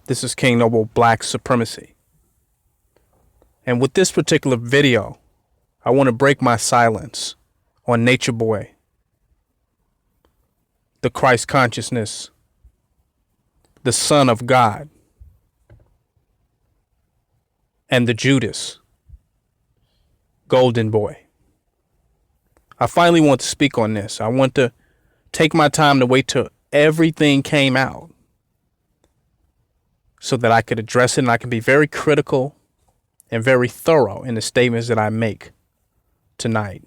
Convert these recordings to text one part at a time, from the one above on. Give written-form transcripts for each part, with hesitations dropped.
This is King Noble Black Supremacy. And with this particular video, I want to break my silence on Nature Boy, the Christ consciousness, the Son of God, and the Judas Golden Boy. I finally want to speak on this. I want to take my time to wait till everything came out so that I could address it, and I can be very critical and very thorough in the statements that I make tonight.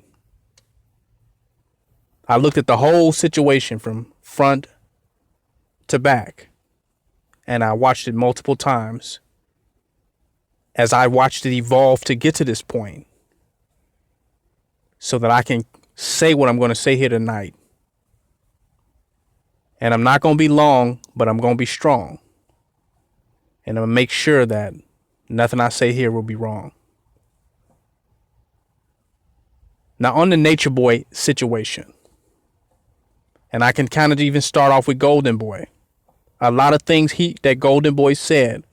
I looked at the whole situation from front to back, and I watched it multiple times as I watched it evolve to get to this point so that I can say what I'm going to say here tonight. And I'm not going to be long, but I'm going to be strong. And I'm going to make sure that nothing I say here will be wrong. Now, on the Nature Boy situation, and I can kind of even start off with Golden Boy. A lot of things that Golden Boy said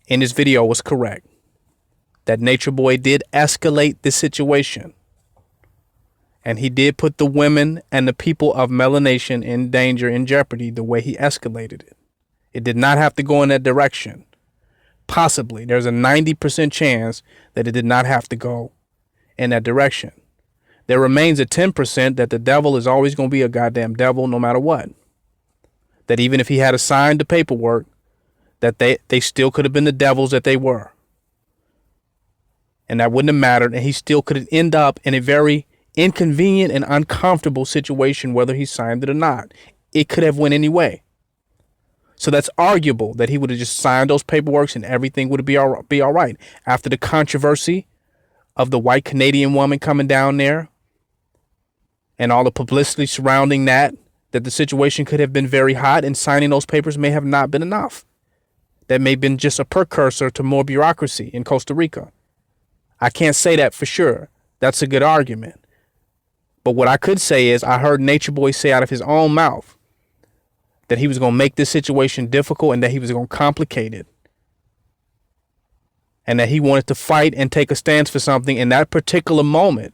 in his video was correct. That Nature Boy did escalate the situation. And he did put the women and the people of melanation in danger, in jeopardy, the way he escalated it. It did not have to go in that direction. Possibly, there's a 90% chance that it did not have to go in that direction. There remains a 10% that the devil is always going to be a goddamn devil no matter what. That even if he had signed the paperwork, that they still could have been the devils that they were. And that wouldn't have mattered, and he still could end up in a very inconvenient and uncomfortable situation, whether he signed it or not. It could have went any way. So that's arguable that he would have just signed those paperworks and everything would be all right. After the controversy of the white Canadian woman coming down there and all the publicity surrounding that the situation could have been very hot, and signing those papers may have not been enough. That may have been just a precursor to more bureaucracy in Costa Rica. I can't say that for sure. That's a good argument. But what I could say is I heard Nature Boy say out of his own mouth that he was going to make this situation difficult and that he was going to complicate it. And that he wanted to fight and take a stance for something in that particular moment,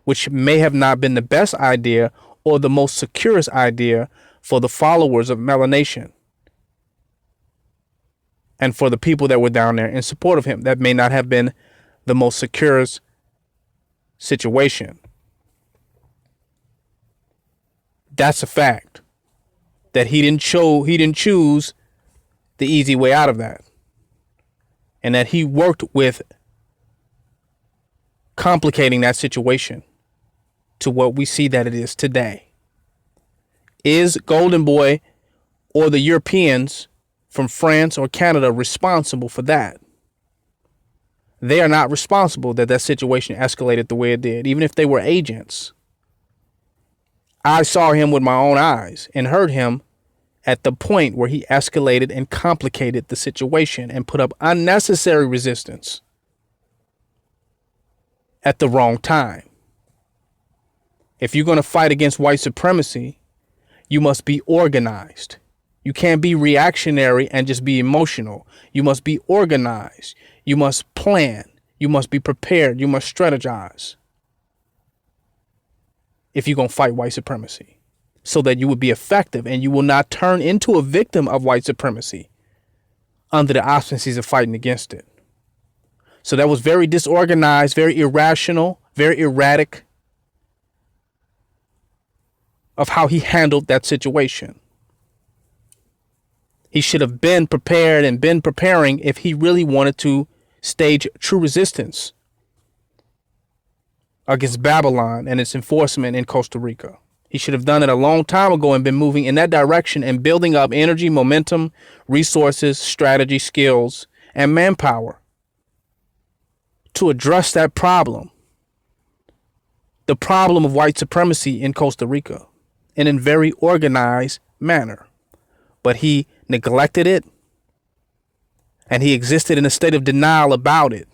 which may have not been the best idea or the most securest idea for the followers of melanation. And for the people that were down there in support of him, that may not have been the most securest situation. That's a fact. That he didn't choose the easy way out of that. And that he worked with complicating that situation to what we see that it is today. Is Golden Boy or the Europeans from France or Canada responsible for that? They are not responsible that situation escalated the way it did, even if they were agents. I saw him with my own eyes and heard him at the point where he escalated and complicated the situation and put up unnecessary resistance at the wrong time. If you're going to fight against white supremacy, you must be organized. You can't be reactionary and just be emotional. You must be organized. You must plan. You must be prepared. You must strategize if you're going to fight white supremacy, so that you will be effective and you will not turn into a victim of white supremacy under the auspices of fighting against it. So that was very disorganized, very irrational, very erratic of how he handled that situation. He should have been prepared and been preparing if he really wanted to stage true resistance against Babylon and its enforcement in Costa Rica. He should have done it a long time ago and been moving in that direction and building up energy, momentum, resources, strategy, skills, and manpower to address that problem. The problem of white supremacy in Costa Rica in a very organized manner. But he neglected it, and he existed in a state of denial about it.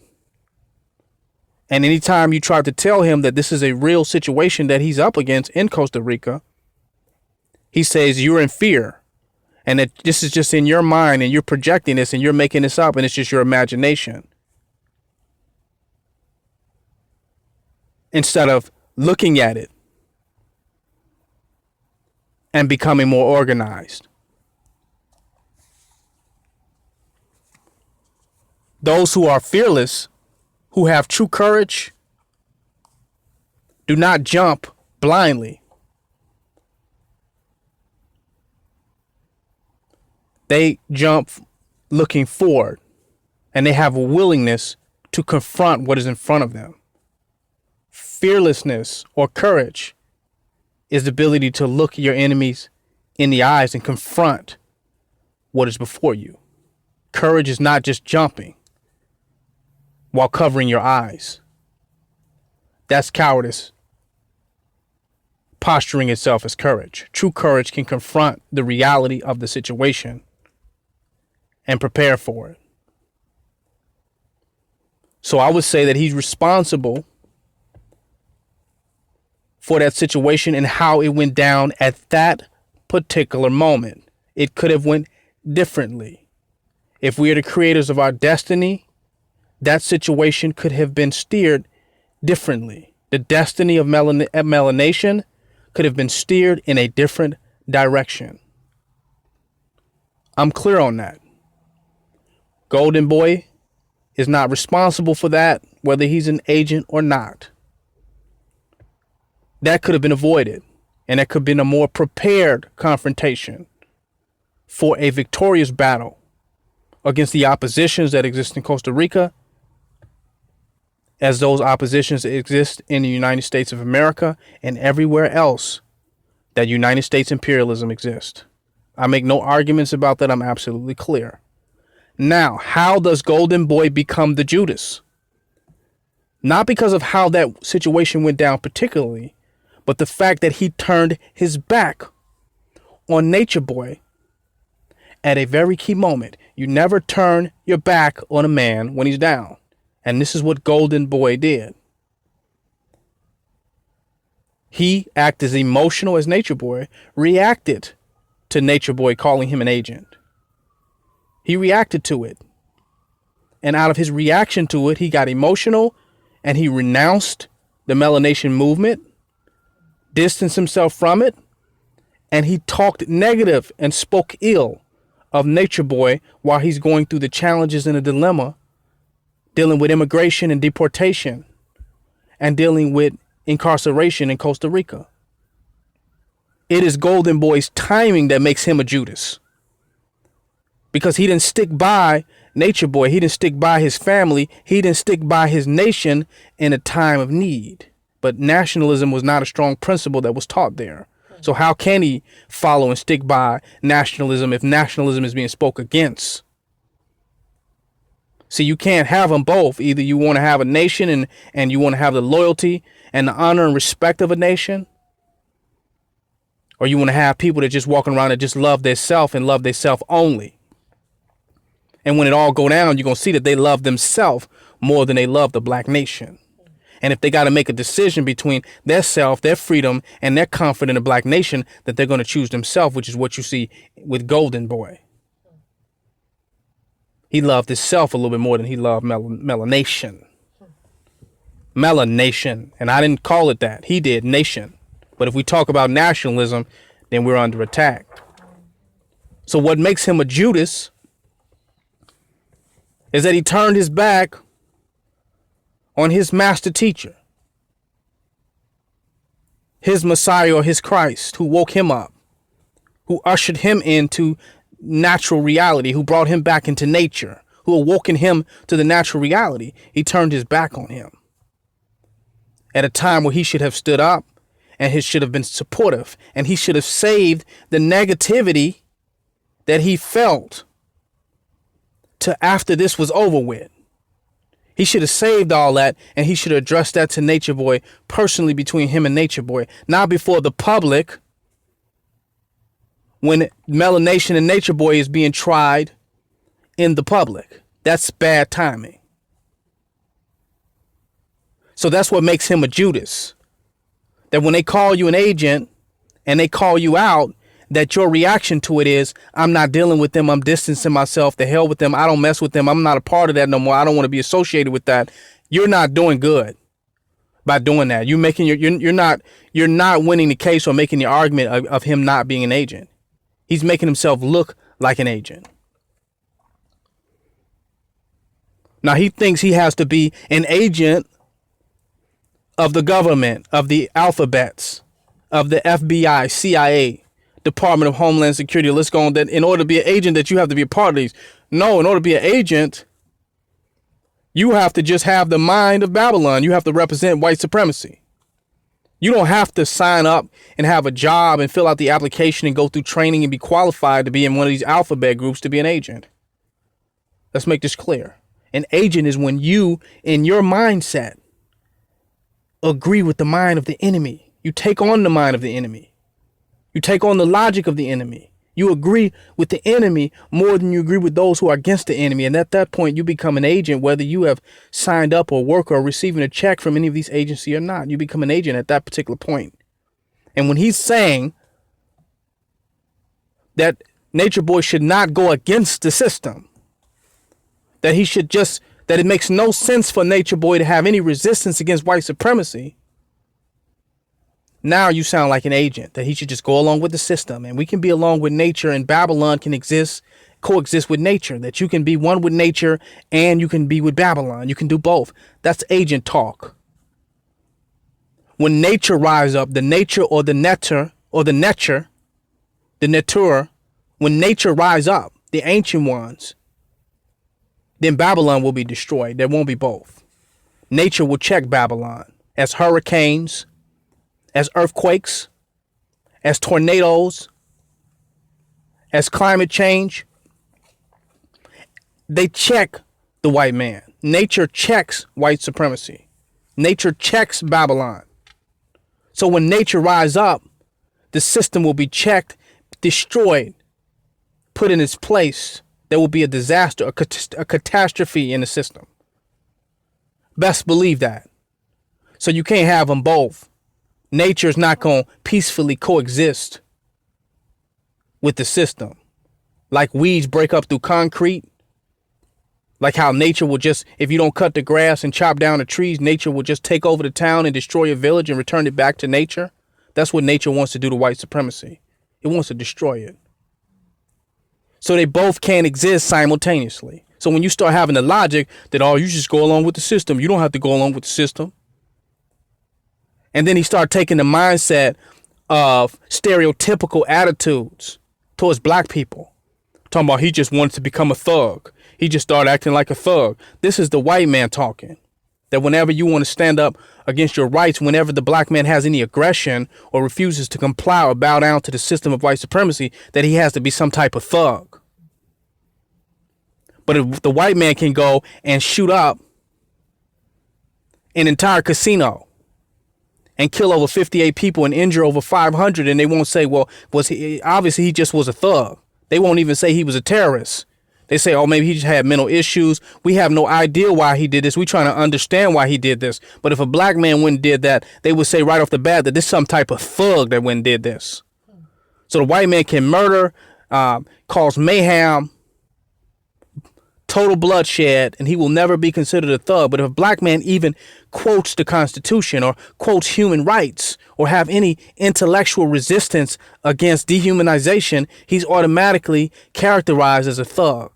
And anytime you try to tell him that this is a real situation that he's up against in Costa Rica, he says you're in fear. And that this is just in your mind and you're projecting this and you're making this up and it's just your imagination. Instead of looking at it and becoming more organized. Those who are fearless, who have true courage, do not jump blindly. They jump looking forward, and they have a willingness to confront what is in front of them. Fearlessness or courage is the ability to look your enemies in the eyes and confront what is before you. Courage is not just jumping while covering your eyes. That's cowardice posturing itself as courage. True courage can confront the reality of the situation and prepare for it. So I would say that he's responsible for that situation and how it went down at that particular moment. It could have went differently. If we are the creators of our destiny, that situation could have been steered differently. The destiny of melanation could have been steered in a different direction. I'm clear on that. Golden Boy is not responsible for that, whether he's an agent or not. That could have been avoided, and that could have been a more prepared confrontation for a victorious battle against the oppositions that exist in Costa Rica, as those oppositions exist in the United States of America and everywhere else that United States imperialism exists. I make no arguments about that. I'm absolutely clear. Now, how does Golden Boy become the Judas? Not because of how that situation went down particularly, but the fact that he turned his back on Nature Boy at a very key moment. You never turn your back on a man when he's down. And this is what Golden Boy did. He, acted as emotional as Nature Boy, reacted to Nature Boy calling him an agent. He reacted to it. And out of his reaction to it, he got emotional and he renounced the melanation movement, distanced himself from it, and he talked negative and spoke ill of Nature Boy while he's going through the challenges and the dilemma, dealing with immigration and deportation and dealing with incarceration in Costa Rica. It is Golden Boy's timing that makes him a Judas. Because he didn't stick by Nature Boy. He didn't stick by his family. He didn't stick by his nation in a time of need. But nationalism was not a strong principle that was taught there. So how can he follow and stick by nationalism if nationalism is being spoke against? See, you can't have them both. Either you want to have a nation and you want to have the loyalty and the honor and respect of a nation, or you want to have people that just walking around and just love their self and love their self only. And when it all go down, you're going to see that they love themselves more than they love the black nation. And if they got to make a decision between their self, their freedom, and their comfort in the black nation, that they're going to choose themselves, which is what you see with Golden Boy. He loved himself a little bit more than he loved melanation. Melanation. And I didn't call it that. He did, nation. But if we talk about nationalism, then we're under attack. So what makes him a Judas is that he turned his back on his master teacher, his Messiah or his Christ, who woke him up, who ushered him into natural reality, who brought him back into nature, who awoken him to the natural reality. He turned his back on him at a time where he should have stood up and he should have been supportive and he should have saved the negativity that he felt to after this was over with. He should have saved all that and he should have addressed that to Nature Boy personally, between him and Nature Boy, not before the public, when melanation and Nature Boy is being tried in the public. That's bad timing. So that's what makes him a Judas. That when they call you an agent and they call you out that your reaction to it is, I'm not dealing with them. I'm distancing myself. The hell with them. I don't mess with them. I'm not a part of that no more. I don't want to be associated with that. You're not doing good by doing that. You're not winning the case or making the argument of him not being an agent. He's making himself look like an agent. Now he thinks he has to be an agent of the government, of the alphabets, of the FBI, CIA, Department of Homeland Security. Let's go on. That in order to be an agent, that you have to be a part of these. No, in order to be an agent, you have to just have the mind of Babylon. You have to represent white supremacy. You don't have to sign up and have a job and fill out the application and go through training and be qualified to be in one of these alphabet groups to be an agent. Let's make this clear. An agent is when you, in your mindset, agree with the mind of the enemy. You take on the mind of the enemy. You take on the logic of the enemy. You agree with the enemy more than you agree with those who are against the enemy. And at that point, you become an agent, whether you have signed up or work or receiving a check from any of these agencies or not. You become an agent at that particular point. And when he's saying that Nature Boy should not go against the system, that he should just, that it makes no sense for Nature Boy to have any resistance against white supremacy. Now you sound like an agent, that he should just go along with the system, and we can be along with nature, and Babylon can coexist with nature, that you can be one with nature and you can be with Babylon. You can do both. That's agent talk. When nature rise up, the nature or the netter or the nature, the natur, when nature rise up, the ancient ones, then Babylon will be destroyed. There won't be both. Nature will check Babylon as hurricanes, as earthquakes, as tornadoes, as climate change. They check the white man. Nature checks white supremacy. Nature checks Babylon. So when nature rise up, the system will be checked, destroyed, put in its place. There will be a disaster, a catastrophe in the system. Best believe that. So you can't have them both. Nature's not going to peacefully coexist with the system. Like weeds break up through concrete. Like how nature will just, if you don't cut the grass and chop down the trees, nature will just take over the town and destroy a village and return it back to nature. That's what nature wants to do to white supremacy. It wants to destroy it. So they both can't exist simultaneously. So when you start having the logic that, oh, you just go along with the system, you don't have to go along with the system. And then he started taking the mindset of stereotypical attitudes towards black people. Talking about he just wanted to become a thug. He just started acting like a thug. This is the white man talking. That whenever you want to stand up against your rights, whenever the black man has any aggression or refuses to comply or bow down to the system of white supremacy, that he has to be some type of thug. But if the white man can go and shoot up an entire casino and kill over 58 people and injure over 500, and they won't say, well, was he, obviously he just was a thug. They won't even say he was a terrorist. They say, oh, maybe he just had mental issues. We have no idea why he did this. We're trying to understand why he did this. But if a black man went and did that, they would say right off the bat that this is some type of thug that went and did this. So the white man can murder, cause mayhem, total bloodshed, and he will never be considered a thug. But if a black man even quotes the Constitution or quotes human rights or have any intellectual resistance against dehumanization, he's automatically characterized as a thug.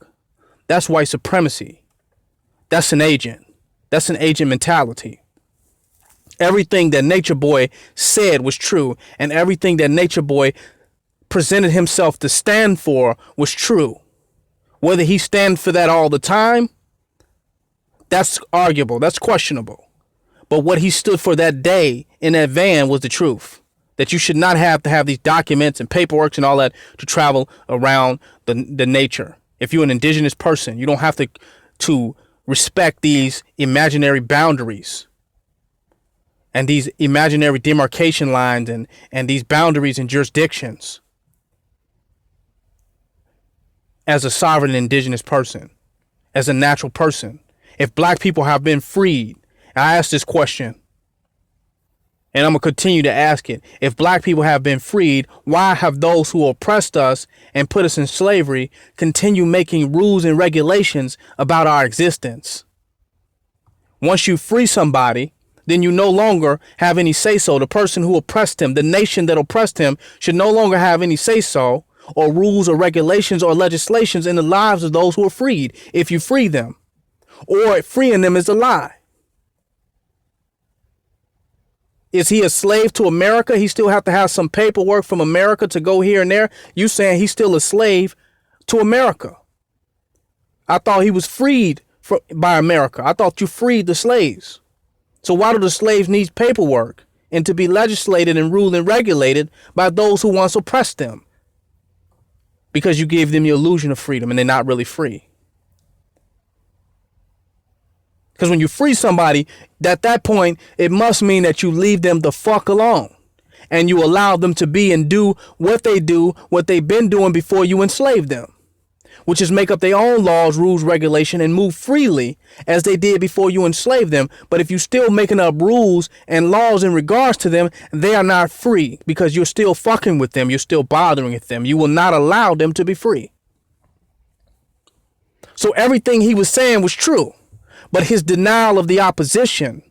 That's white supremacy. That's an agent. That's an agent mentality. Everything that Nature Boy said was true, and everything that Nature Boy presented himself to stand for was true. Whether he stands for that all the time, that's arguable. That's questionable. But what he stood for that day in that van was the truth. That you should not have to have these documents and paperwork and all that to travel around the nature. If you're an indigenous person, you don't have to respect these imaginary boundaries and these imaginary demarcation lines and these boundaries and jurisdictions. As a sovereign indigenous person, as a natural person, if black people have been freed, I ask this question, And I'm going to continue to ask it. If black people have been freed, why have those who oppressed us and put us in slavery continue making rules and regulations about our existence? Once you free somebody, then you no longer have any say-so. The person who oppressed him, the nation that oppressed him, should no longer have any say-so or rules or regulations or legislations in the lives of those who are freed, if you free them. Or freeing them is a lie. Is he a slave to America? He still have to have some paperwork from America to go here and there. You saying he's still a slave to America? I thought he was freed by America. I thought you freed the slaves. So why do the slaves need paperwork and to be legislated and ruled and regulated by those who once oppressed them? Because you gave them the illusion of freedom and they're not really free. Because when you free somebody, at that point, it must mean that you leave them the fuck alone and you allow them to be and do, what they've been doing before you enslaved them, which is make up their own laws, rules, regulation, and move freely as they did before you enslaved them. But if you're still making up rules and laws in regards to them, they are not free because you're still fucking with them. You're still bothering with them. You will not allow them to be free. So everything he was saying was true. But his denial of the opposition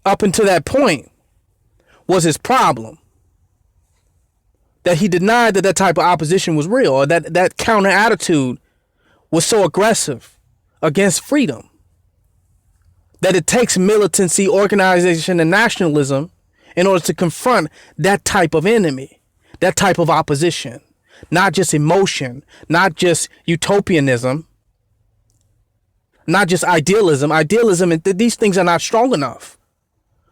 up until that point was his problem. That he denied that type of opposition was real, or that counter attitude was so aggressive against freedom. That it takes militancy, organization, and nationalism in order to confront that type of enemy, that type of opposition. Not just emotion, not just utopianism, not just idealism. Idealism, these things are not strong enough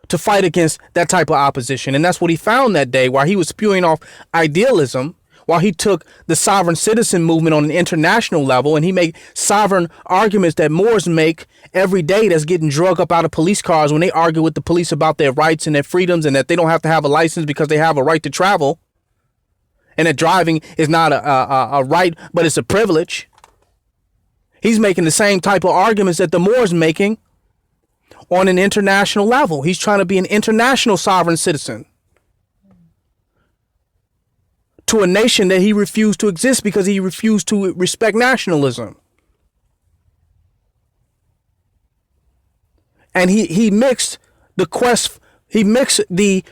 to fight against that type of opposition. And that's what he found that day while he was spewing off idealism, while he took the sovereign citizen movement on an international level and he made sovereign arguments that Moors make every day that's getting drug up out of police cars when they argue with the police about their rights and their freedoms and that they don't have to have a license because they have a right to travel and that driving is not a right, but it's a privilege. He's making the same type of arguments that the Moors making on an international level. He's trying to be an international sovereign citizen to a nation that he refused to exist because he refused to respect nationalism. And he mixed the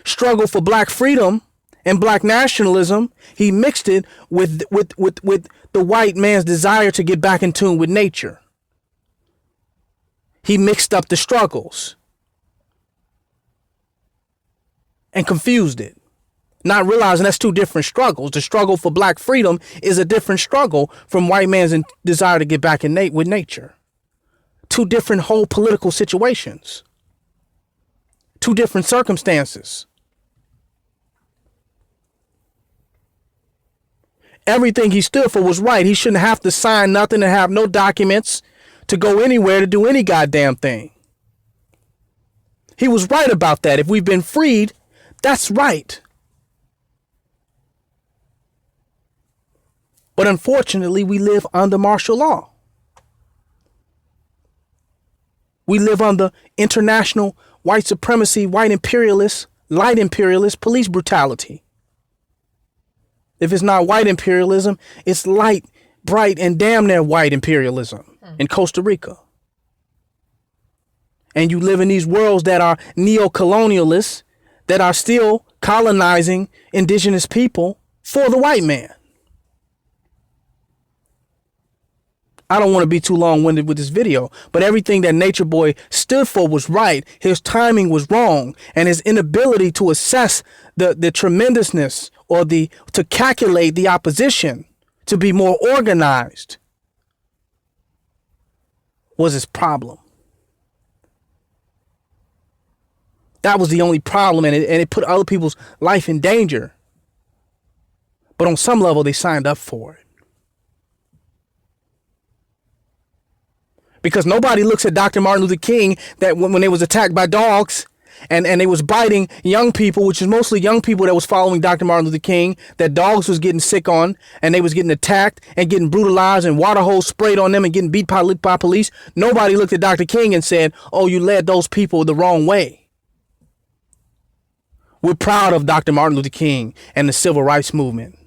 struggle for black freedom and black nationalism. He mixed it with the white man's desire to get back in tune with nature. He mixed up the struggles and confused it, not realizing that's two different struggles. The struggle for black freedom is a different struggle from white man's desire to get back in with nature. Two different whole political situations, two different circumstances. Everything he stood for was right. He shouldn't have to sign nothing and have no documents to go anywhere to do any goddamn thing. He was right about that. If we've been freed, that's right. But unfortunately, we live under martial law. We live under international white supremacy, white imperialist, light imperialist police brutality. If it's not white imperialism, it's light, bright, and damn near white imperialism in Costa Rica. And you live in these worlds that are neo-colonialists, that are still colonizing indigenous people for the white man. I don't want to be too long-winded with this video, but everything that Nature Boy stood for was right. His timing was wrong, and his inability to assess the tremendousness or to calculate the opposition, to be more organized, was his problem. That was the only problem, and it put other people's life in danger. But on some level, they signed up for it. Because nobody looks at Dr. Martin Luther King that when they was attacked by dogs and they was biting young people, which is mostly young people that was following Dr. Martin Luther King, that dogs was getting sick on and they was getting attacked and getting brutalized and water hose sprayed on them and getting beat by police. Nobody looked at Dr. King and said, oh, you led those people the wrong way. We're proud of Dr. Martin Luther King and the civil rights movement.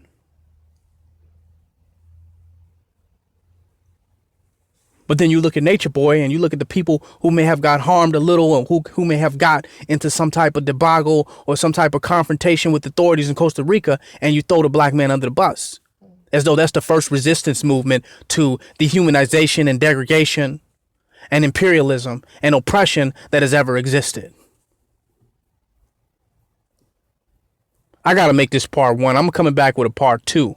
But then you look at Nature Boy and you look at the people who may have got harmed a little, or who may have got into some type of debacle or some type of confrontation with authorities in Costa Rica, and you throw the black man under the bus, as though that's the first resistance movement to dehumanization and degradation and imperialism and oppression that has ever existed. I got to make this part one. I'm coming back with a part two.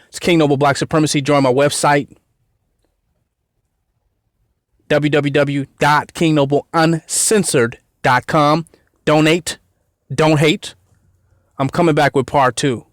It's King Noble Black Supremacy. Join my website, www.kingnobleuncensored.com. Donate, don't hate. I'm coming back with part two.